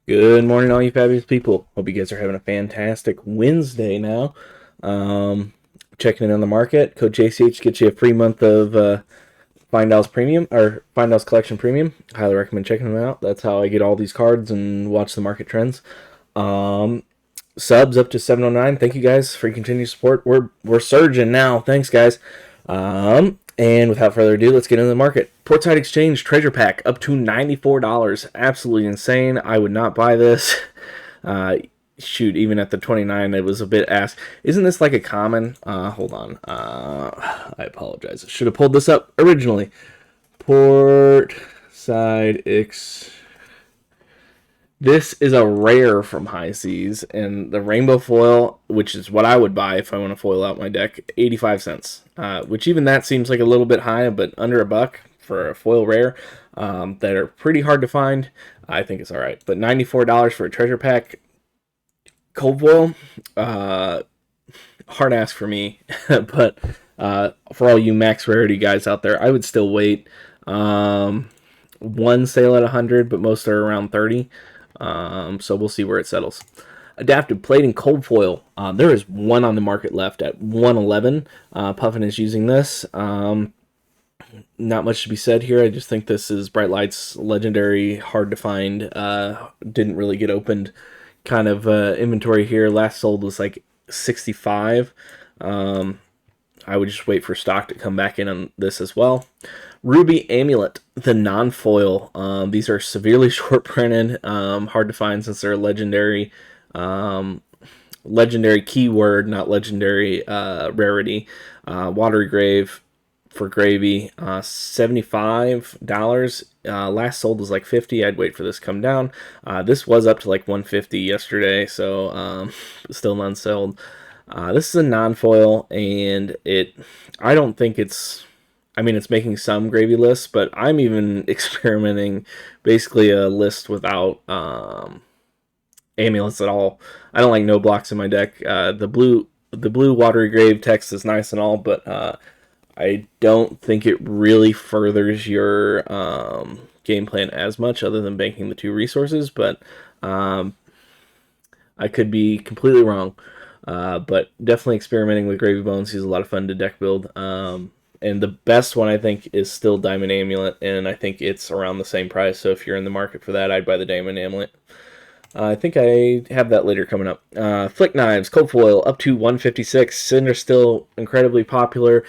Good morning, all you fabulous people. Hope you guys are having a fantastic Wednesday now. Checking in on the market. Code JCH gets you a free month of Fyendal's Premium, or Fyendal's Collection Premium. Highly recommend checking them out. That's how I get all these cards and watch the market trends. Subs up to 709. Thank you guys for your continued support. We're surging now. Thanks, guys. And without further ado, let's get into the market. Portside Exchange Treasure Pack up to $94. Absolutely insane. I would not buy this. Shoot, even at the 29, it was a bit ass. Isn't this like a common? Hold on. I apologize. I should have pulled this up originally. Portside Exchange. This is a rare from High Seas, and the rainbow foil, which is what I would buy if I want to foil out my deck, 85 cents. Which even that seems like a little bit high, but under a buck for a foil rare that are pretty hard to find, I think it's all right. But $94 for a treasure pack, cold foil, hard ask for me. But for all you max rarity guys out there, I would still wait. One sale at 100, but most are around 30. So we'll see where it settles. Adaptive plating cold foil. There is one on the market left at 111. Puffin is using this. Not much to be said here. I just think this is Bright Light's legendary, hard to find, didn't really get opened kind of inventory here. Last sold was like 65. I would just wait for stock to come back in on this as well. Ruby Amulet, the non-foil. These are severely short printed, hard to find since they're legendary. Legendary keyword, not legendary rarity. Watery Grave for gravy, $75. Last sold was like 50. I'd wait for this to come down. This was up to like 150 yesterday, so still none sold. This is a non-foil, and I don't think it's, I mean, it's making some gravy lists, but I'm even experimenting basically a list without amulets at all. I don't like no blocks in my deck. The blue Watery Grave text is nice and all, but I don't think it really furthers your game plan as much, other than banking the two resources, but I could be completely wrong. But definitely experimenting with Gravy Bones. He's a lot of fun to deck build. And the best one, I think, is still Diamond Amulet, and I think it's around the same price. So if you're in the market for that, I'd buy the Diamond Amulet. I think I have that later coming up. Flick Knives, Cold Foil, up to 156. Cinder's still incredibly popular.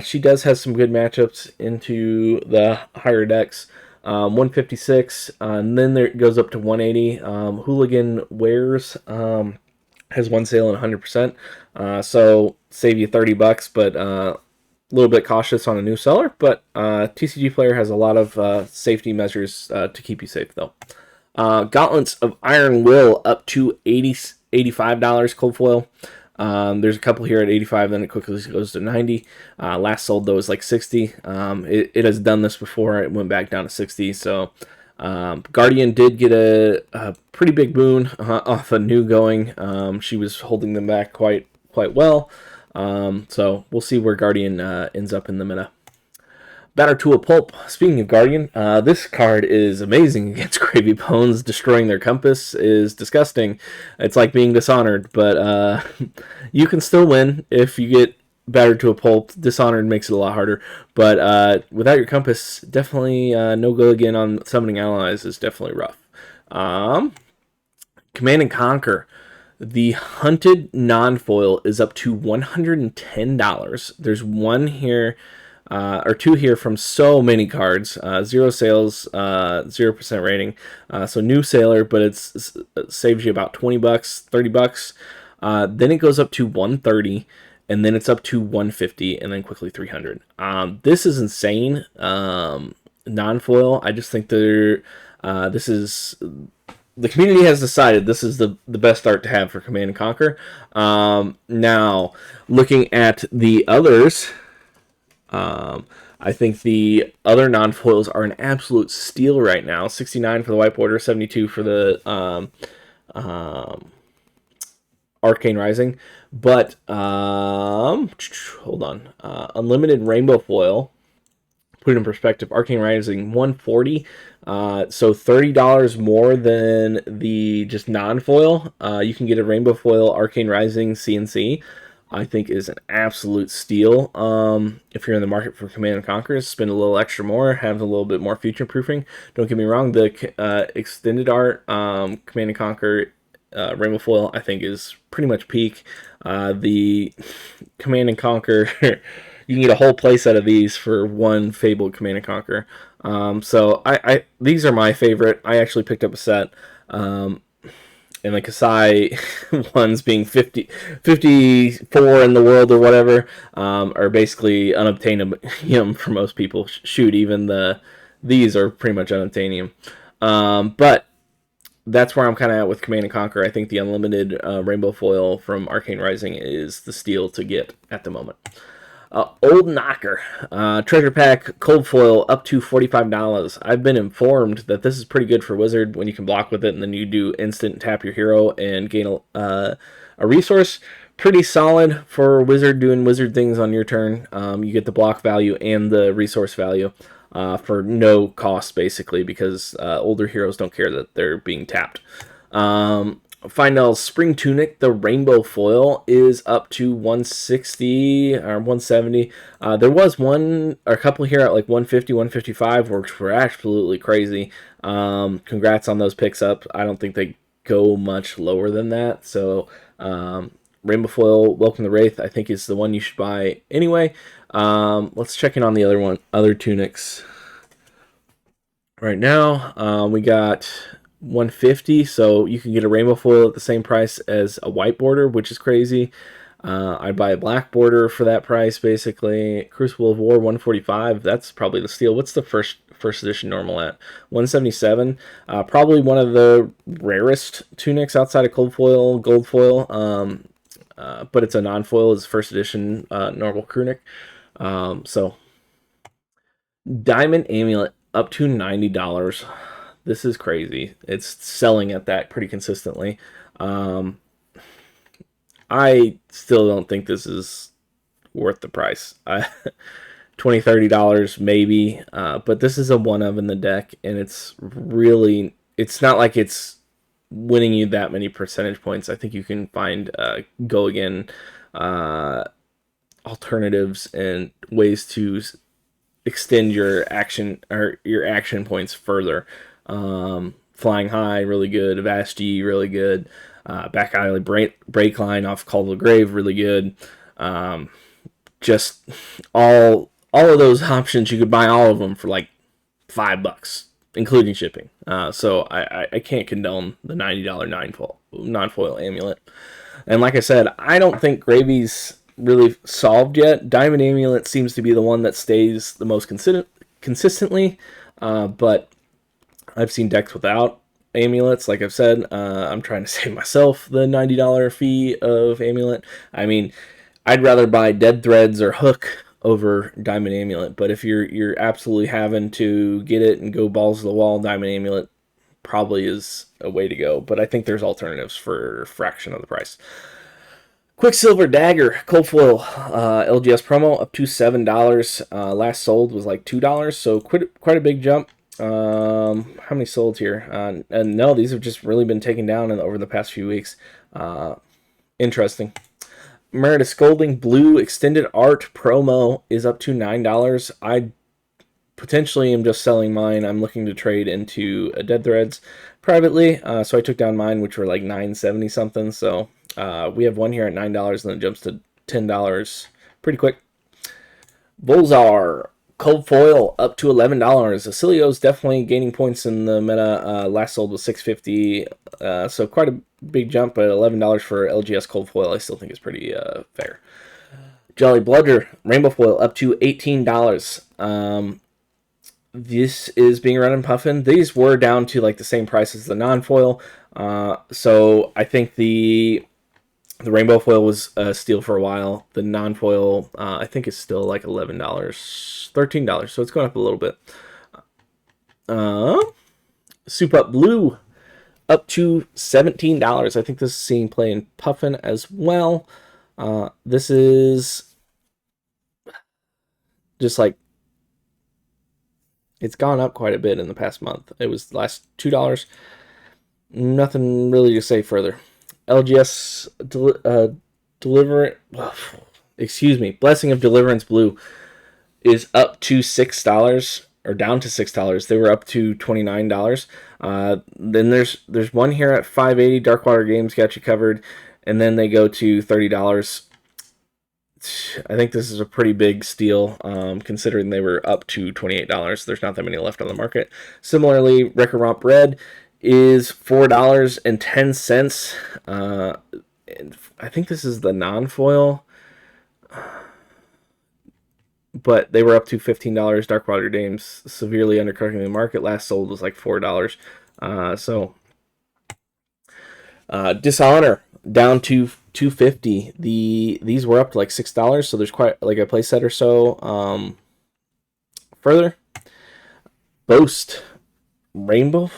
She does have some good matchups into the higher decks. 156, and then there it goes up to 180. Hooligan Wares has one sale and 100%. So save you $30, but a little bit cautious on a new seller. But TCG Player has a lot of safety measures to keep you safe, though. Gauntlets of Iron Will up to $85 cold foil. There's a couple here at 85, then it quickly goes to 90. Last sold though was like 60. It has done this before. It went back down to 60. So Guardian did get a pretty big boon off a new going. She was holding them back quite well. So we'll see where Guardian ends up in the meta. Batter to a Pulp. Speaking of Guardian, this card is amazing against Gravy Bones. Destroying their compass is disgusting. It's like being Dishonored, but you can still win if you get Battered to a Pulp. Dishonored makes it a lot harder, but without your compass, definitely no go again on summoning allies is definitely rough. Command and Conquer. The Hunted non-foil is up to $110. There's one here, or two here from so many cards. Zero sales, 0% rating. So new sailor, but it saves you about $20, $30. Then it goes up to 130, and then it's up to 150, and then quickly 300. This is insane. Non-foil. I just think this is, the community has decided this is the best art to have for Command and Conquer. Now, looking at the others, I think the other non-foils are an absolute steal right now. 69 for the White Border, 72 for the Arcane Rising. But, hold on. Unlimited Rainbow Foil. Put it in perspective, Arcane Rising 140, So $30 more than the just non-foil. You can get a rainbow foil Arcane Rising CNC. I think is an absolute steal. If you're in the market for Command and Conquer, spend a little extra more, have a little bit more future proofing. Don't get me wrong, the extended art Command and Conquer Rainbow Foil I think is pretty much peak. The Command and Conquer, you can get a whole playset of these for one Fabled Command and Conquer. So these are my favorite. I actually picked up a set. And the Kasai ones being 54 in the world or whatever, are basically unobtainable for most people. Shoot, even these are pretty much unobtainium. But that's where I'm kind of at with Command and Conquer. I think the unlimited rainbow foil from Arcane Rising is the steal to get at the moment. Old Knocker, treasure pack, cold foil, up to $45. I've been informed that this is pretty good for Wizard when you can block with it, and then you do instant tap your hero and gain a resource. Pretty solid for Wizard doing Wizard things on your turn. You get the block value and the resource value for no cost, basically, because older heroes don't care that they're being tapped. Fyendal's Spring Tunic, the rainbow foil, is up to 160 or 170. There was a couple here at like 150, 155, which were absolutely crazy. Congrats on those picks up. I don't think they go much lower than that. So rainbow foil, Welcome the Wraith, I think is the one you should buy anyway. Let's check in on the other tunics. Right now, we got 150, so you can get a rainbow foil at the same price as a white border, which is crazy. I'd buy a black border for that price, basically. Crucible of War 145, that's probably the steal. What's the first edition normal at? 177. Probably one of the rarest tunics outside of cold foil, gold foil, but it's a non-foil. It's first edition normal crewnic. So Diamond Amulet up to $90. This is crazy. It's selling at that pretty consistently. I still don't think this is worth the price. $20, $30 maybe, but this is a one of in the deck, and it's not like it's winning you that many percentage points. I think you can find go again alternatives and ways to extend your action points further. Flying High, really good. Vast G, really good. Back Alley break line off Call to the Grave, really good. Just all of those options, you could buy all of them for like $5, including shipping. So I can't condone the $90 non-foil amulet. And like I said, I don't think Gravy's really solved yet. Diamond Amulet seems to be the one that stays the most consistently, but I've seen decks without amulets. Like I've said, I'm trying to save myself the $90 fee of amulet. I mean, I'd rather buy Dead Threads or Hook over Diamond Amulet, but if you're absolutely having to get it and go balls to the wall, Diamond Amulet probably is a way to go. But I think there's alternatives for a fraction of the price. Quicksilver Dagger, cold foil, LGS promo, up to $7. Last sold was like $2, so quite a big jump. How many sold here? And no, these have just really been taken down over the past few weeks. Interesting. Meredith Scolding Blue Extended Art promo is up to $9. I potentially am just selling mine. I'm looking to trade into a Dead Threads privately, so I took down mine, which were like $9.70 something. So we have one here at $9, and then it jumps to $10 pretty quick. Volzar Cold Foil up to $11. Acilio's definitely gaining points in the meta. Last sold was $6.50, so quite a big jump, but $11 for LGS Cold Foil I still think is pretty fair. Jolly Bludger Rainbow Foil up to $18. This is being run in Puffin. These were down to like the same price as the non-foil, so I think the rainbow foil was a steal for a while. The non-foil, I think, is still like $11, $13, so it's going up a little bit. Soup Up Blue, up to $17. I think this is seeing play in Puffin as well. This is just like It's gone up quite a bit in the past month. It was last $2. Nothing really to say further. LGS Blessing of Deliverance Blue is up to $6 or down to $6. They were up to $29. Then there's one here at 580. Darkwater Games got you covered, and then they go to $30. I think this is a pretty big steal, considering they were up to $28. There's not that many left on the market. Similarly, Wrecker Romp Red is $4.10. And I think this is the non-foil, but they were up to $15. Darkwater Games severely undercutting the market. Last sold was like $4. Dishonor down to $250. These were up to like $6, so there's quite like a play set or so. Further, Boast Rainbow.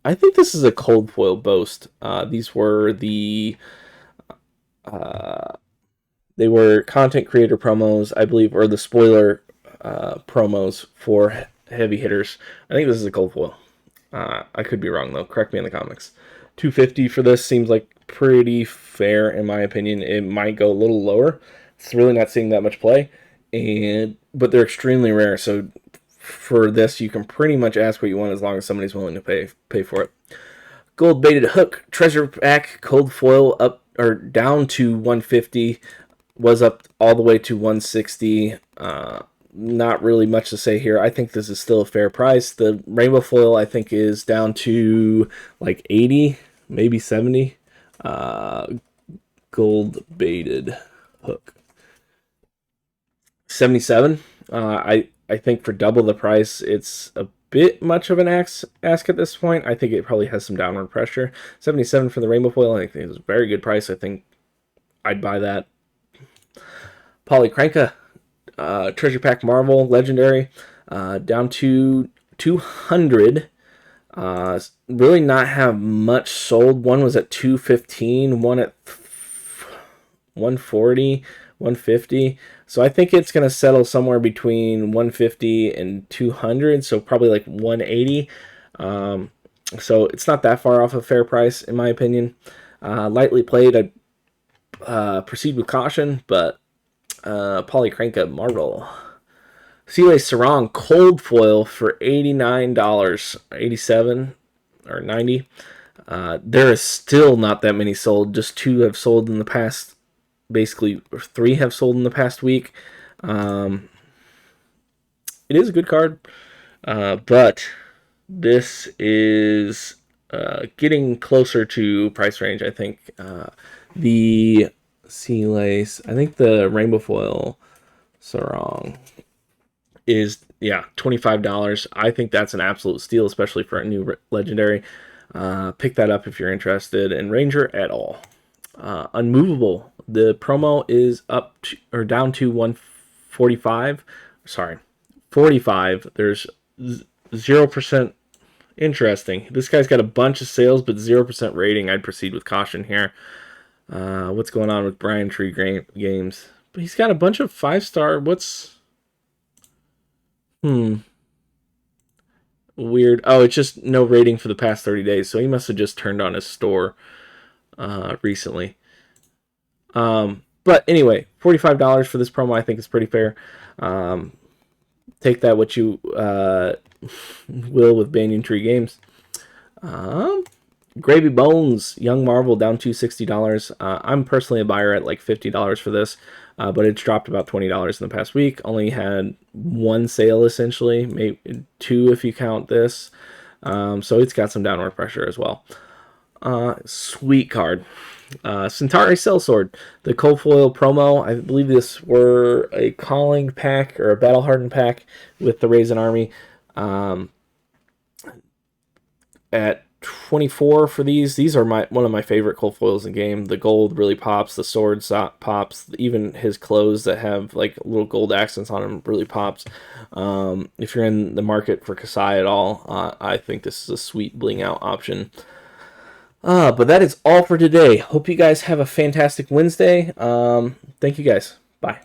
I think this is a cold foil Boast. These were they were content creator promos, I believe, or the spoiler promos for heavy hitters. I think this is a cold foil. I could be wrong though. Correct me in the comics. $250 for this seems like pretty fair in my opinion. It might go a little lower. It's really not seeing that much play, but they're extremely rare. So for this, you can pretty much ask what you want as long as somebody's willing to pay for it. Gold Baited Hook Treasure Pack Cold Foil up or down to $150. Was up all the way to $160. Not really much to say here. I think this is still a fair price. The Rainbow Foil, I think, is down to like $80, maybe $70. Gold Baited Hook, $77. I think for double the price, it's a bit much of an ask at this point. I think it probably has some downward pressure. $77 for the Rainbow Foil, I think it's a very good price. I think I'd buy that. Polycranka Treasure Pack Marvel Legendary down to $200. Really not have much sold. One was at $215, one at $140, $150. So I think it's going to settle somewhere between $150 and $200, so probably like $180. So it's not that far off a fair price, in my opinion. Lightly played, I'd proceed with caution, but Polycranka Marvel. Sealay Sarong Cold Foil for $89, $87 or $90. There is still not that many sold. Just 2 have sold in the past, basically 3 have sold in the past week. It is a good card, but this is getting closer to price range, I think. The Sea Lace, I think the Rainbow Foil Sarong is, $25. I think that's an absolute steal, especially for a new legendary. Pick that up if you're interested. And Ranger at all. Unmovable, the promo is up to, or down to 145. Sorry, 45. There's 0%. Interesting. This guy's got a bunch of sales, but 0% rating. I'd proceed with caution here. What's going on with Brian Tree Games? But he's got a bunch of 5-star. Weird. Oh, it's just no rating for the past 30 days. So he must have just turned on his store recently. But anyway, $45 for this promo I think is pretty fair. Take that what you will with Banyan Tree Games. Gravy Bones, Young Marvel down to $60. I'm personally a buyer at like $50 for this, but it's dropped about $20 in the past week. Only had 1 sale essentially, maybe 2 if you count this. So it's got some downward pressure as well. Sweet card. Centauri Sellsword, the Cold Foil promo. I believe this were a calling pack or a battle hardened pack with the Raisin Army. At 24 for these are one of my favorite cold foils in the game. The gold really pops, the sword pops, even his clothes that have like little gold accents on them really pops. If you're in the market for Kasai at all, I think this is a sweet bling out option. But that is all for today. Hope you guys have a fantastic Wednesday. Thank you guys. Bye.